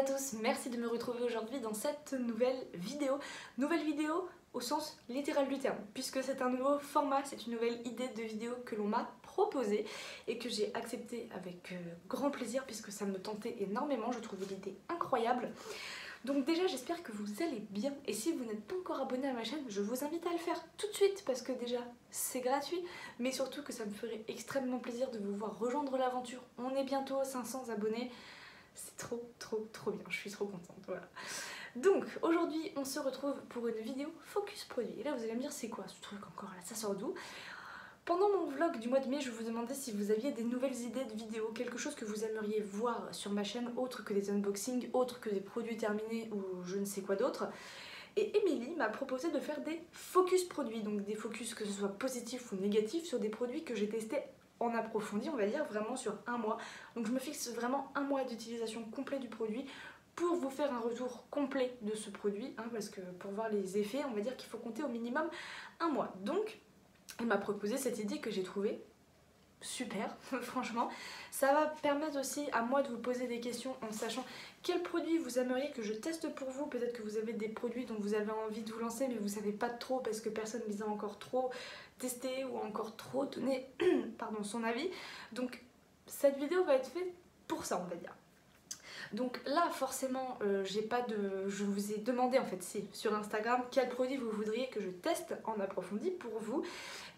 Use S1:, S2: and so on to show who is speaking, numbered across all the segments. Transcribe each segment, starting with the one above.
S1: à tous, merci de me retrouver aujourd'hui dans cette nouvelle vidéo. Nouvelle vidéo au sens littéral du terme, puisque c'est un nouveau format, c'est une nouvelle idée de vidéo que l'on m'a proposée et que j'ai accepté avec grand plaisir puisque ça me tentait énormément, je trouvais l'idée incroyable. Donc déjà j'espère que vous allez bien et si vous n'êtes pas encore abonné à ma chaîne, je vous invite à le faire tout de suite parce que déjà c'est gratuit, mais surtout que ça me ferait extrêmement plaisir de vous voir rejoindre l'aventure. On est bientôt à 500 abonnés. C'est trop bien, je suis trop contente, voilà. Donc aujourd'hui on se retrouve pour une vidéo focus produit. Et là vous allez me dire c'est quoi ce truc encore là, ça sort d'où? Pendant mon vlog du mois de mai, je vous demandais si vous aviez des nouvelles idées de vidéos, quelque chose que vous aimeriez voir sur ma chaîne, autre que des unboxings, autre que des produits terminés ou je ne sais quoi d'autre. Et Émilie m'a proposé de faire des focus produits, donc des focus que ce soit positifs ou négatifs sur des produits que j'ai testés en approfondi, on va dire vraiment sur un mois. Donc je me fixe vraiment un mois d'utilisation complet du produit pour vous faire un retour complet de ce produit, hein, parce que pour voir les effets, on va dire qu'il faut compter au minimum un mois. Donc elle m'a proposé cette idée que j'ai trouvée super, franchement. Ça va permettre aussi à moi de vous poser des questions en sachant quels produits vous aimeriez que je teste pour vous. Peut-être que vous avez des produits dont vous avez envie de vous lancer mais vous savez pas trop parce que personne ne les a encore trop testés ou encore trop donné pardon, son avis. Donc cette vidéo va être faite pour ça, on va dire. Donc là forcément je vous ai demandé en fait sur Instagram quel produit vous voudriez que je teste en approfondi pour vous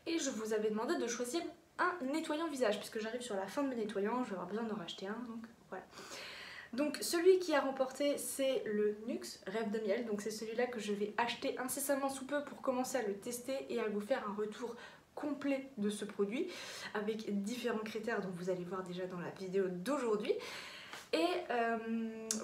S1: et je vous avais demandé de choisir un nettoyant visage puisque j'arrive sur la fin de mes nettoyants, je vais avoir besoin d'en racheter un, donc voilà. Donc celui qui a remporté c'est le NYX Rêve de Miel, donc c'est celui-là que je vais acheter incessamment sous peu pour commencer à le tester et à vous faire un retour complet de ce produit avec différents critères dont vous allez voir déjà dans la vidéo d'aujourd'hui. Et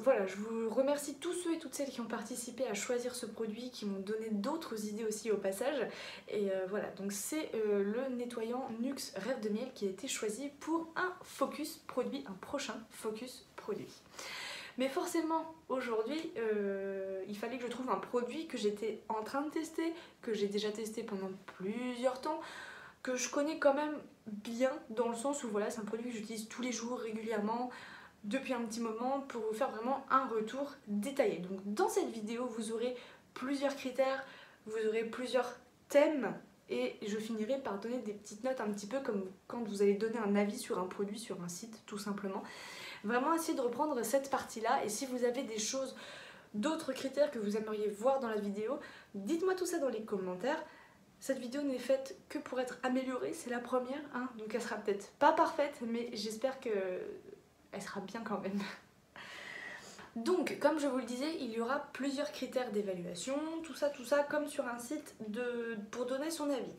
S1: voilà, je vous remercie tous ceux et toutes celles qui ont participé à choisir ce produit, qui m'ont donné d'autres idées aussi au passage. Et voilà, donc c'est le nettoyant NYX Rêve de Miel qui a été choisi pour un focus produit, un prochain focus produit. Mais forcément, aujourd'hui, il fallait que je trouve un produit que j'étais en train de tester, que j'ai déjà testé pendant plusieurs temps, que je connais quand même bien, dans le sens où voilà, c'est un produit que j'utilise tous les jours, régulièrement, depuis un petit moment pour vous faire vraiment un retour détaillé. Donc dans cette vidéo vous aurez plusieurs critères, vous aurez plusieurs thèmes et je finirai par donner des petites notes un petit peu comme quand vous allez donner un avis sur un produit sur un site tout simplement. Vraiment essayer de reprendre cette partie là et si vous avez des choses, d'autres critères que vous aimeriez voir dans la vidéo, dites-moi tout ça dans les commentaires. Cette vidéo n'est faite que pour être améliorée, c'est la première, hein, donc elle sera peut-être pas parfaite mais j'espère que elle sera bien quand même. Donc, comme je vous le disais, il y aura plusieurs critères d'évaluation, tout ça, comme sur un site pour donner son avis.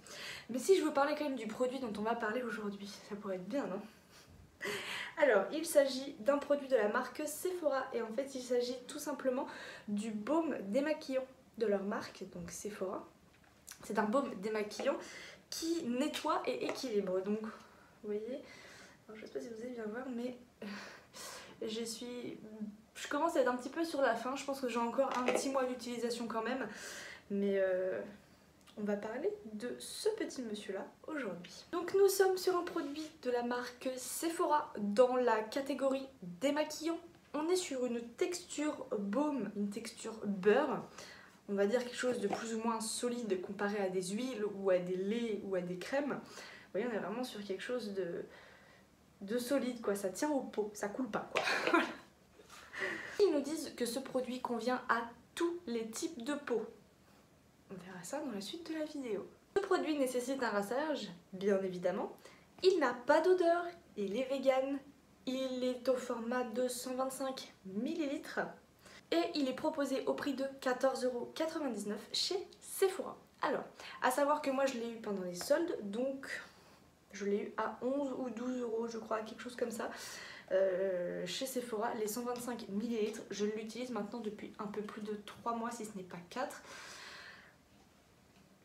S1: Mais si je vous parlais quand même du produit dont on va parler aujourd'hui, ça pourrait être bien, non? Alors, il s'agit d'un produit de la marque Sephora, et en fait, il s'agit tout simplement du baume démaquillant de leur marque, donc Sephora. C'est un baume démaquillant qui nettoie et équilibre, donc, vous voyez... Alors, je sais pas si vous allez bien voir, mais je commence à être un petit peu sur la fin. Je pense que j'ai encore un petit mois d'utilisation quand même. Mais on va parler de ce petit monsieur-là aujourd'hui. Donc nous sommes sur un produit de la marque Sephora dans la catégorie démaquillant. On est sur une texture baume, une texture beurre. On va dire quelque chose de plus ou moins solide comparé à des huiles ou à des laits ou à des crèmes. Vous voyez, on est vraiment sur quelque chose de solide quoi, ça tient au pot, ça coule pas quoi. Ils nous disent que ce produit convient à tous les types de peau. On verra ça dans la suite de la vidéo. Ce produit nécessite un rinçage, bien évidemment. Il n'a pas d'odeur, il est vegan, il est au format de 125 ml et il est proposé au prix de 14,99 € chez Sephora. Alors, à savoir que moi je l'ai eu pendant les soldes, donc je l'ai eu à 11 ou 12 € je crois, quelque chose comme ça, chez Sephora. Les 125 ml, je l'utilise maintenant depuis un peu plus de 3 mois si ce n'est pas 4.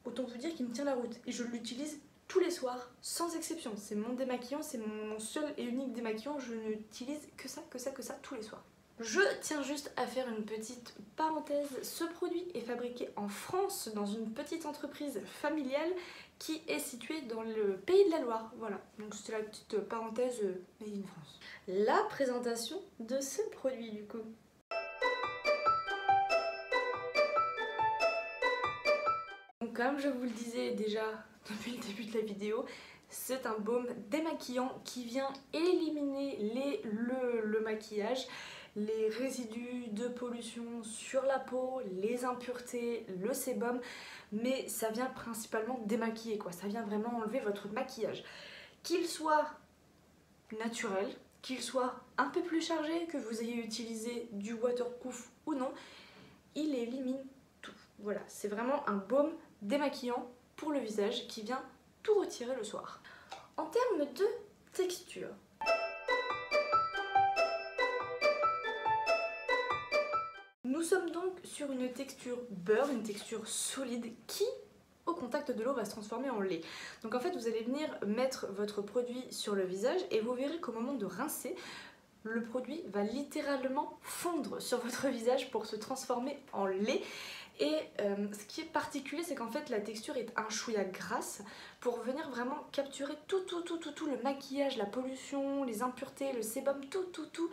S1: Autant vous dire qu'il me tient la route et je l'utilise tous les soirs, sans exception. C'est mon démaquillant, c'est mon seul et unique démaquillant, je n'utilise que ça tous les soirs. Je tiens juste à faire une petite parenthèse, ce produit est fabriqué en France dans une petite entreprise familiale qui est située dans le Pays de la Loire, voilà, donc c'était la petite parenthèse Made in France. La présentation de ce produit du coup. Donc comme je vous le disais déjà depuis le début de la vidéo, c'est un baume démaquillant qui vient éliminer le maquillage, les résidus de pollution sur la peau, les impuretés, le sébum, mais ça vient principalement démaquiller quoi, ça vient vraiment enlever votre maquillage. Qu'il soit naturel, qu'il soit un peu plus chargé, que vous ayez utilisé du waterproof ou non, il élimine tout. Voilà, c'est vraiment un baume démaquillant pour le visage qui vient tout retirer le soir. En termes de texture, nous sommes donc sur une texture beurre, une texture solide qui, au contact de l'eau, va se transformer en lait. Donc en fait, vous allez venir mettre votre produit sur le visage et vous verrez qu'au moment de rincer, le produit va littéralement fondre sur votre visage pour se transformer en lait. Et ce qui est particulier, c'est qu'en fait la texture est un chouïa grasse pour venir vraiment capturer tout le maquillage, la pollution, les impuretés, le sébum, tout.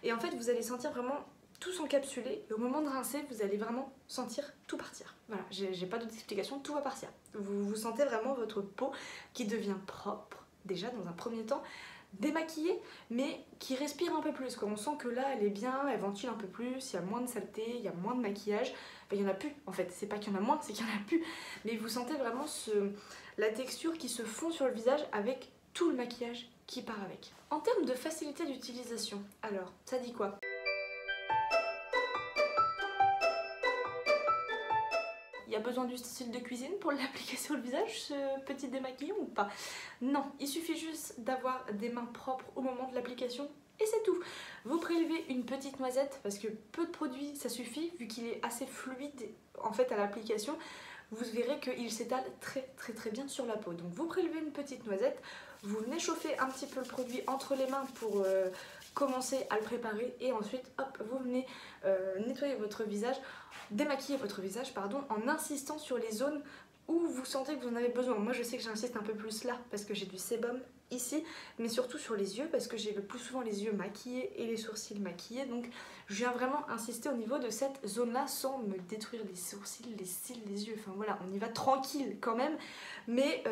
S1: Et en fait vous allez sentir vraiment tout s'encapsuler et au moment de rincer, vous allez vraiment sentir tout partir. Voilà, j'ai pas d'autre explication, tout va partir. Vous sentez vraiment votre peau qui devient propre, déjà dans un premier temps, démaquillée, mais qui respire un peu plus. On sent que là, elle est bien, elle ventile un peu plus, il y a moins de saleté, il y a moins de maquillage. Enfin, il n'y en a plus, en fait. C'est pas qu'il y en a moins, c'est qu'il n'y en a plus. Mais vous sentez vraiment la texture qui se fond sur le visage avec tout le maquillage qui part avec. En termes de facilité d'utilisation, alors, ça dit quoi ? Il y a besoin du style de cuisine pour l'appliquer sur le visage, ce petit démaquillant ou pas? Non, il suffit juste d'avoir des mains propres au moment de l'application et c'est tout. Vous prélevez une petite noisette parce que peu de produit ça suffit vu qu'il est assez fluide en fait à l'application. Vous verrez qu'il s'étale très bien sur la peau. Donc vous prélevez une petite noisette, vous venez chauffer un petit peu le produit entre les mains pour commencer à le préparer et ensuite hop, vous venez nettoyer votre visage, démaquiller votre visage pardon, en insistant sur les zones où vous sentez que vous en avez besoin. Moi je sais que j'insiste un peu plus là parce que j'ai du sébum ici, mais surtout sur les yeux parce que j'ai le plus souvent les yeux maquillés et les sourcils maquillés, donc je viens vraiment insister au niveau de cette zone là sans me détruire les sourcils, les cils, les yeux, enfin voilà, on y va tranquille quand même, mais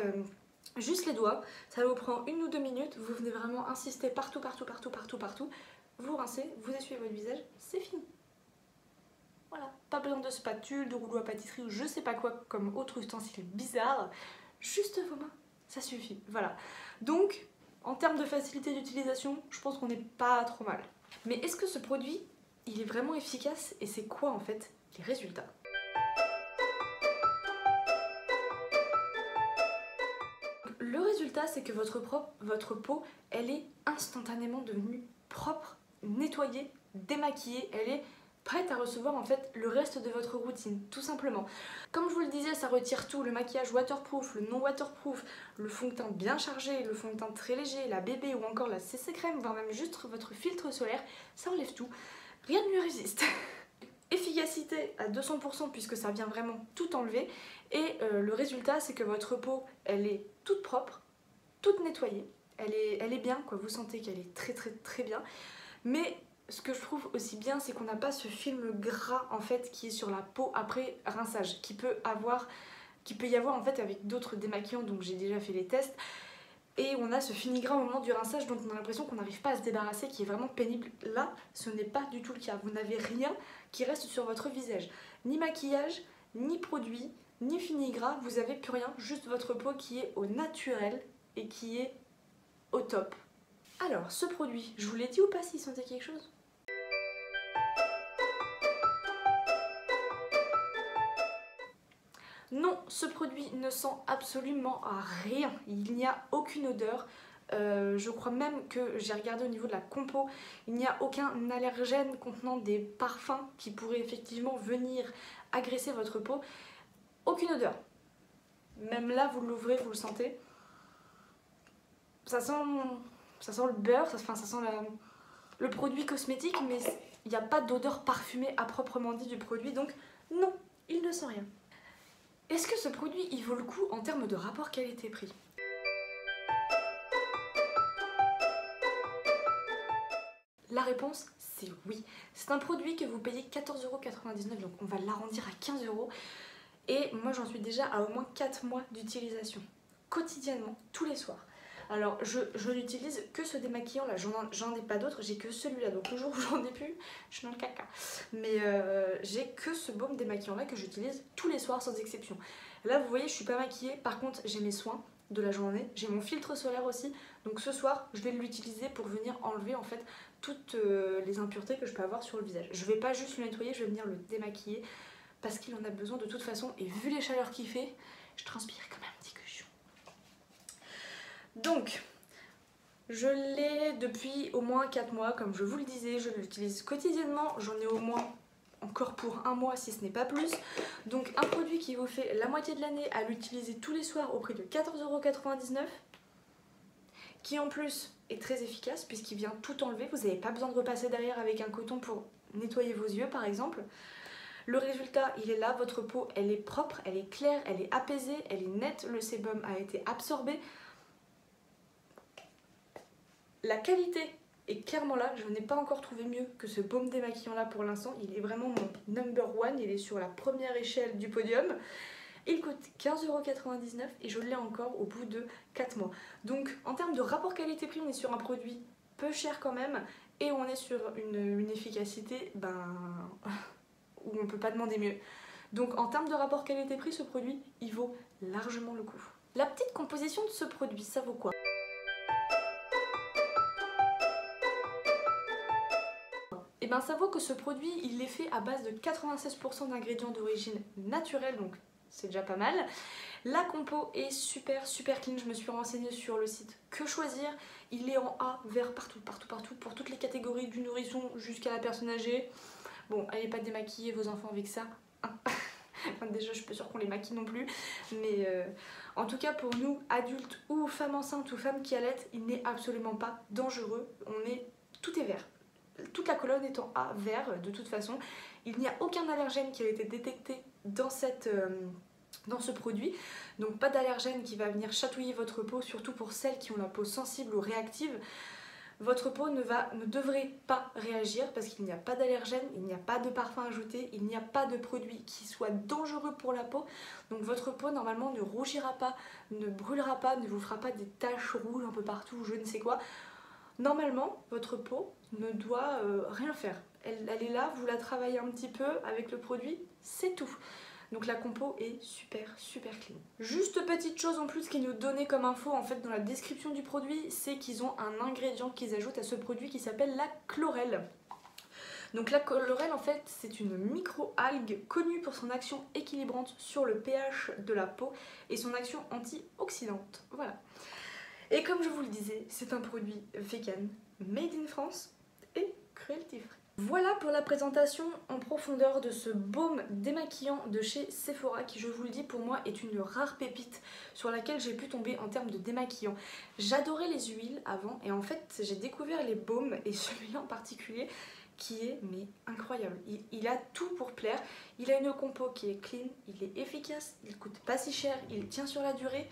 S1: juste les doigts, ça vous prend 1 ou 2 minutes, vous venez vraiment insister partout, vous rincez, vous essuyez votre visage, c'est fini. Voilà, pas besoin de spatule, de rouleau à pâtisserie ou je sais pas quoi comme autre ustensile bizarre, juste vos mains, ça suffit, voilà. Donc, en termes de facilité d'utilisation, je pense qu'on n'est pas trop mal. Mais est-ce que ce produit, il est vraiment efficace et c'est quoi en fait les résultats ? Le résultat, c'est que votre peau, elle est instantanément devenue propre, nettoyée, démaquillée, elle est prête à recevoir en fait le reste de votre routine, tout simplement. Comme je vous le disais, ça retire tout, le maquillage waterproof, le non waterproof, le fond de teint bien chargé, le fond de teint très léger, la bébé ou encore la CC crème, voire même juste votre filtre solaire, ça enlève tout, rien ne lui résiste. Efficacité à 200% puisque ça vient vraiment tout enlever et le résultat c'est que votre peau elle est toute propre, toute nettoyée, elle est bien quoi, vous sentez qu'elle est très bien, mais ce que je trouve aussi bien c'est qu'on n'a pas ce film gras en fait qui est sur la peau après rinçage qui peut y avoir en fait avec d'autres démaquillants, donc j'ai déjà fait les tests. Et on a ce fini gras au moment du rinçage dont on a l'impression qu'on n'arrive pas à se débarrasser, qui est vraiment pénible. Là, ce n'est pas du tout le cas. Vous n'avez rien qui reste sur votre visage. Ni maquillage, ni produit, ni fini gras, vous n'avez plus rien. Juste votre peau qui est au naturel et qui est au top. Alors, ce produit, je vous l'ai dit ou pas s'il sentait quelque chose ? Non, ce produit ne sent absolument rien, il n'y a aucune odeur, je crois même que j'ai regardé au niveau de la compo, il n'y a aucun allergène contenant des parfums qui pourraient effectivement venir agresser votre peau, aucune odeur. Même là, vous l'ouvrez, vous le sentez, ça sent le beurre, ça sent le produit cosmétique, mais il n'y a pas d'odeur parfumée à proprement dit du produit, donc non, il ne sent rien. Est-ce que ce produit il vaut le coup en termes de rapport qualité-prix ? La réponse c'est oui. C'est un produit que vous payez 14,99 €, donc on va l'arrondir à 15 €. Et moi j'en suis déjà à au moins 4 mois d'utilisation, quotidiennement, tous les soirs. Alors je n'utilise que ce démaquillant là, j'en ai pas d'autres, j'ai que celui-là, donc le jour où j'en ai plus, je suis dans le caca. Mais j'ai que ce baume démaquillant là que j'utilise tous les soirs sans exception. Là vous voyez je suis pas maquillée, par contre j'ai mes soins de la journée, j'ai mon filtre solaire aussi, donc ce soir je vais l'utiliser pour venir enlever en fait toutes les impuretés que je peux avoir sur le visage. Je vais pas juste le nettoyer, je vais venir le démaquiller parce qu'il en a besoin de toute façon, et vu les chaleurs qu'il fait, je transpire comme un petit cochon. Donc, je l'ai depuis au moins 4 mois, comme je vous le disais, je l'utilise quotidiennement, j'en ai au moins encore pour 1 mois si ce n'est pas plus. Donc un produit qui vous fait la moitié de l'année à l'utiliser tous les soirs au prix de 14,99 €, qui en plus est très efficace puisqu'il vient tout enlever, vous n'avez pas besoin de repasser derrière avec un coton pour nettoyer vos yeux par exemple. Le résultat, il est là, votre peau, elle est propre, elle est claire, elle est apaisée, elle est nette, le sébum a été absorbé. La qualité est clairement là, je n'ai pas encore trouvé mieux que ce baume démaquillant là pour l'instant. Il est vraiment mon number one, il est sur la première échelle du podium. Il coûte 15,99 € et je l'ai encore au bout de 4 mois. Donc en termes de rapport qualité-prix, on est sur un produit peu cher quand même et on est sur une efficacité où on ne peut pas demander mieux. Donc en termes de rapport qualité-prix, ce produit, il vaut largement le coup. La petite composition de ce produit, ça vaut quoi ? Et bien ça vaut que ce produit, il est fait à base de 96% d'ingrédients d'origine naturelle, donc c'est déjà pas mal. La compo est super clean, je me suis renseignée sur le site Que Choisir. Il est en A, vert partout, pour toutes les catégories, du nourrisson jusqu'à la personne âgée. Bon, allez pas démaquiller vos enfants avec ça. Enfin, déjà, je suis pas sûre qu'on les maquille non plus. Mais en tout cas, pour nous, adultes ou femmes enceintes ou femmes qui allaitent, il n'est absolument pas dangereux. Tout est vert. Toute la colonne est en A, vert de toute façon. Il n'y a aucun allergène qui a été détecté dans ce produit. Donc pas d'allergène qui va venir chatouiller votre peau, surtout pour celles qui ont la peau sensible ou réactive. Votre peau ne devrait pas réagir parce qu'il n'y a pas d'allergène, il n'y a pas de parfum ajouté, il n'y a pas de produit qui soit dangereux pour la peau. Donc votre peau normalement ne rougira pas, ne brûlera pas, ne vous fera pas des taches rouges un peu partout, je ne sais quoi. Normalement, votre peau ne doit rien faire. Elle est là, vous la travaillez un petit peu avec le produit, c'est tout. Donc la compo est super clean. Juste petite chose en plus qui nous donnait comme info en fait dans la description du produit, c'est qu'ils ont un ingrédient qu'ils ajoutent à ce produit qui s'appelle la chlorelle. Donc la chlorelle en fait c'est une micro-algue connue pour son action équilibrante sur le pH de la peau et son action antioxydante. Voilà. Et comme je vous le disais, c'est un produit vegan, made in France et cruelty free. Voilà pour la présentation en profondeur de ce baume démaquillant de chez Sephora qui, je vous le dis, pour moi est une rare pépite sur laquelle j'ai pu tomber en termes de démaquillant. J'adorais les huiles avant et en fait j'ai découvert les baumes et celui-là en particulier qui est incroyable. Il a tout pour plaire, il a une compo qui est clean, il est efficace, il coûte pas si cher, il tient sur la durée.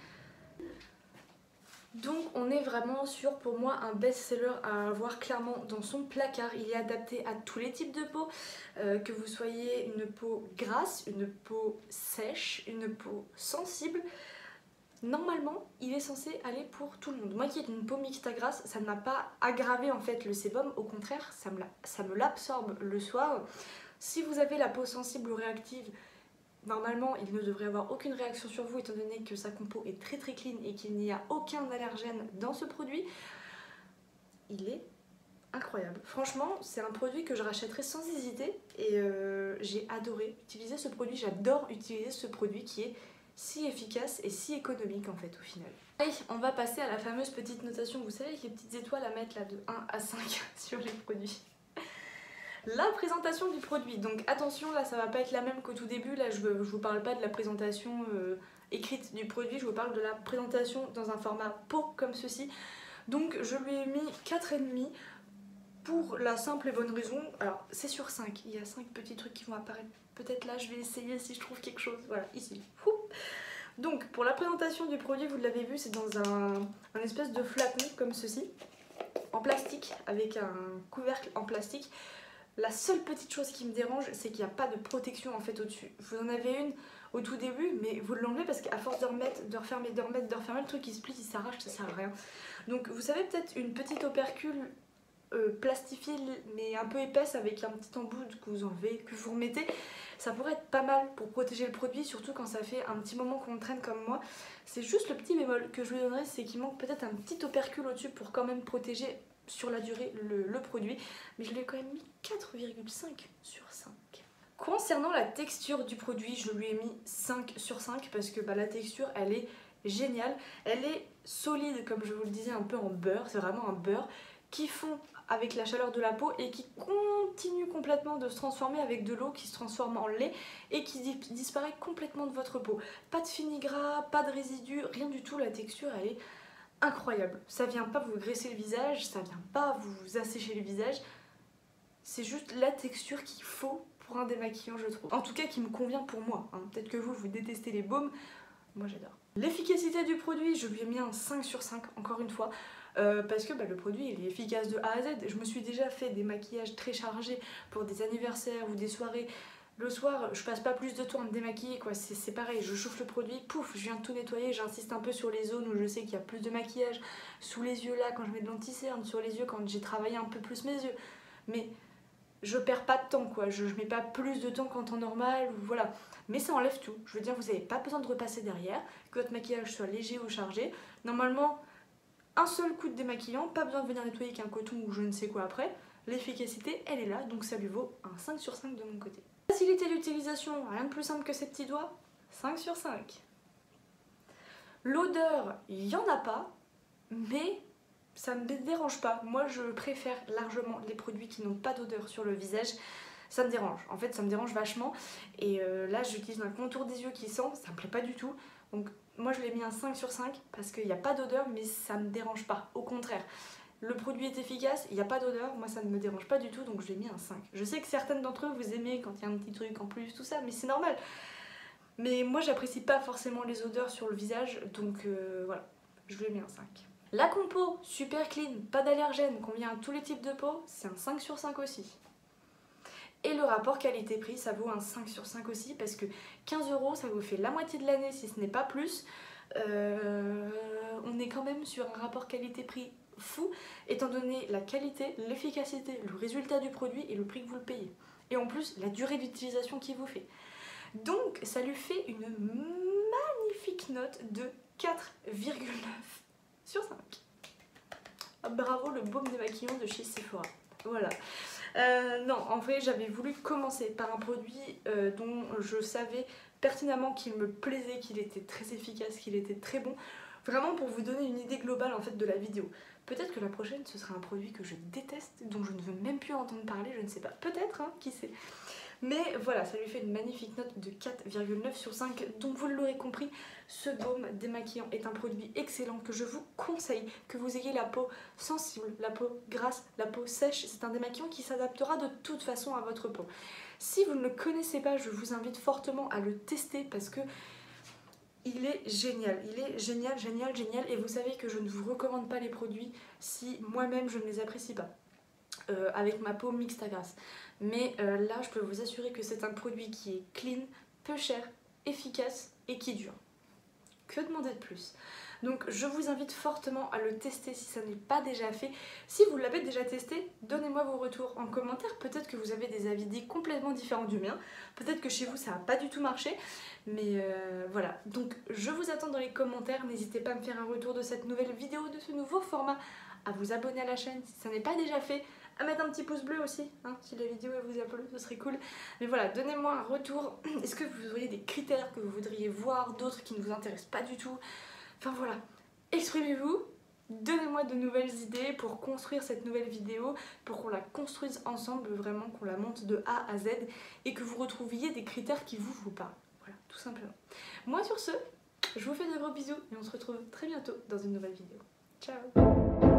S1: Donc on est vraiment sur pour moi un best-seller à avoir clairement dans son placard. Il est adapté à tous les types de peau, que vous soyez une peau grasse, une peau sèche, une peau sensible. Normalement il est censé aller pour tout le monde. Moi qui ai une peau mixte à grasse, ça ne m'a pas aggravé en fait le sébum, au contraire ça me l'absorbe le soir. Si vous avez la peau sensible ou réactive, normalement, il ne devrait avoir aucune réaction sur vous étant donné que sa compo est très clean et qu'il n'y a aucun allergène dans ce produit. Il est incroyable. Franchement, c'est un produit que je rachèterai sans hésiter et j'ai adoré utiliser ce produit. J'adore utiliser ce produit qui est si efficace et si économique en fait au final. Allez, on va passer à la fameuse petite notation. Vous savez, avec les petites étoiles à mettre là de 1 à 5 sur les produits. La présentation du produit, donc attention là ça va pas être la même qu'au tout début, là je vous parle pas de la présentation écrite du produit, je vous parle de la présentation dans un format pot comme ceci. Donc je lui ai mis 4,5 pour la simple et bonne raison, alors c'est sur 5, il y a 5 petits trucs qui vont apparaître peut-être là, je vais essayer si je trouve quelque chose, voilà ici. Donc pour la présentation du produit, vous l'avez vu, c'est dans un espèce de flacon comme ceci, en plastique, avec un couvercle en plastique. La seule petite chose qui me dérange, c'est qu'il n'y a pas de protection en fait au-dessus. Vous en avez une au tout début, mais vous l'enlevez parce qu'à force de remettre, de refermer, de remettre, de refermer, le truc il se plie, il s'arrache, ça sert à rien. Donc vous savez peut-être une petite opercule plastifiée mais un peu épaisse avec un petit embout que vous enlevez, que vous remettez, ça pourrait être pas mal pour protéger le produit, surtout quand ça fait un petit moment qu'on le traîne comme moi. C'est juste le petit bémol que je lui donnerais, c'est qu'il manque peut-être un petit opercule au-dessus pour quand même protéger sur la durée le produit, mais je lui ai quand même mis 4,5 sur 5. Concernant la texture du produit, je lui ai mis 5 sur 5 parce que la texture elle est géniale, elle est solide comme je vous le disais, un peu en beurre, c'est vraiment un beurre qui fond avec la chaleur de la peau et qui continue complètement de se transformer avec de l'eau qui se transforme en lait et qui disparaît complètement de votre peau. Pas de fini gras, pas de résidus, rien du tout, la texture elle est incroyable. Ça vient pas vous graisser le visage, ça vient pas vous assécher le visage, c'est juste la texture qu'il faut pour un démaquillant je trouve. En tout cas qui me convient pour moi, hein. Peut-être que vous détestez les baumes, moi j'adore. L'efficacité du produit, je lui ai mis un 5 sur 5 encore une fois. Parce que le produit il est efficace de A à Z. Je me suis déjà fait des maquillages très chargés pour des anniversaires ou des soirées. Le soir, je passe pas plus de temps à me démaquiller quoi, c'est pareil, je chauffe le produit, pouf, je viens de tout nettoyer, j'insiste un peu sur les zones où je sais qu'il y a plus de maquillage, sous les yeux là quand je mets de l'anti-cerne, sur les yeux quand j'ai travaillé un peu plus mes yeux. Mais je perds pas de temps quoi, je mets pas plus de temps qu'en temps normal, ou voilà. Mais ça enlève tout, je veux dire vous n'avez pas besoin de repasser derrière, que votre maquillage soit léger ou chargé. Normalement, un seul coup de démaquillant, pas besoin de venir nettoyer avec un coton ou je ne sais quoi après. L'efficacité elle est là, donc ça lui vaut un 5 sur 5 de mon côté. Facilité d'utilisation, rien de plus simple que ses petits doigts, 5 sur 5. L'odeur, il n'y en a pas, mais ça ne me dérange pas. Moi je préfère largement les produits qui n'ont pas d'odeur sur le visage. Ça me dérange, en fait ça me dérange vachement. Et là j'utilise un contour des yeux qui sent, ça me plaît pas du tout. Donc moi je l'ai mis un 5 sur 5 parce qu'il n'y a pas d'odeur mais ça me dérange pas, au contraire. Le produit est efficace, il n'y a pas d'odeur, moi ça ne me dérange pas du tout donc je l'ai mis un 5. Je sais que certaines d'entre eux vous aimez quand il y a un petit truc en plus, tout ça, mais c'est normal. Mais moi j'apprécie pas forcément les odeurs sur le visage donc voilà, je lui ai mis un 5. La compo, super clean, pas d'allergènes, convient à tous les types de peau, c'est un 5 sur 5 aussi. Et le rapport qualité-prix, ça vaut un 5 sur 5 aussi parce que 15 € ça vous fait la moitié de l'année si ce n'est pas plus. On est quand même sur un rapport qualité-prix fou étant donné la qualité, l'efficacité, le résultat du produit et le prix que vous le payez. Et en plus la durée d'utilisation qu'il vous fait. Donc ça lui fait une magnifique note de 4,9 sur 5. Bravo le baume démaquillant de chez Sephora. Voilà. Non, en vrai j'avais voulu commencer par un produit dont je savais pertinemment qu'il me plaisait, qu'il était très efficace, qu'il était très bon. Vraiment pour vous donner une idée globale en fait de la vidéo. Peut-être que la prochaine ce sera un produit que je déteste, dont je ne veux même plus entendre parler, je ne sais pas. Peut-être, hein, qui sait. Mais voilà, ça lui fait une magnifique note de 4,9 sur 5. Donc vous l'aurez compris, ce baume démaquillant est un produit excellent que je vous conseille. Que vous ayez la peau sensible, la peau grasse, la peau sèche, c'est un démaquillant qui s'adaptera de toute façon à votre peau. Si vous ne le connaissez pas, je vous invite fortement à le tester parce que il est génial, génial. Et vous savez que je ne vous recommande pas les produits si moi-même je ne les apprécie pas. Avec ma peau mixte à grasse. Mais là, je peux vous assurer que c'est un produit qui est clean, peu cher, efficace et qui dure. Que demander de plus? Donc je vous invite fortement à le tester si ça n'est pas déjà fait. Si vous l'avez déjà testé, donnez-moi vos retours en commentaire. Peut-être que vous avez des avis complètement différents du mien. Peut-être que chez vous ça n'a pas du tout marché. Mais voilà, donc je vous attends dans les commentaires. N'hésitez pas à me faire un retour de cette nouvelle vidéo, de ce nouveau format, à vous abonner à la chaîne si ça n'est pas déjà fait, à mettre un petit pouce bleu aussi, hein, si la vidéo vous a plu, ce serait cool. Mais voilà, donnez-moi un retour. Est-ce que vous auriez des critères que vous voudriez voir, d'autres qui ne vous intéressent pas du tout? Enfin voilà, exprimez-vous, donnez-moi de nouvelles idées pour construire cette nouvelle vidéo, pour qu'on la construise ensemble, vraiment qu'on la monte de A à Z et que vous retrouviez des critères qui vous parlent. Voilà, tout simplement. Moi sur ce, je vous fais de gros bisous et on se retrouve très bientôt dans une nouvelle vidéo. Ciao!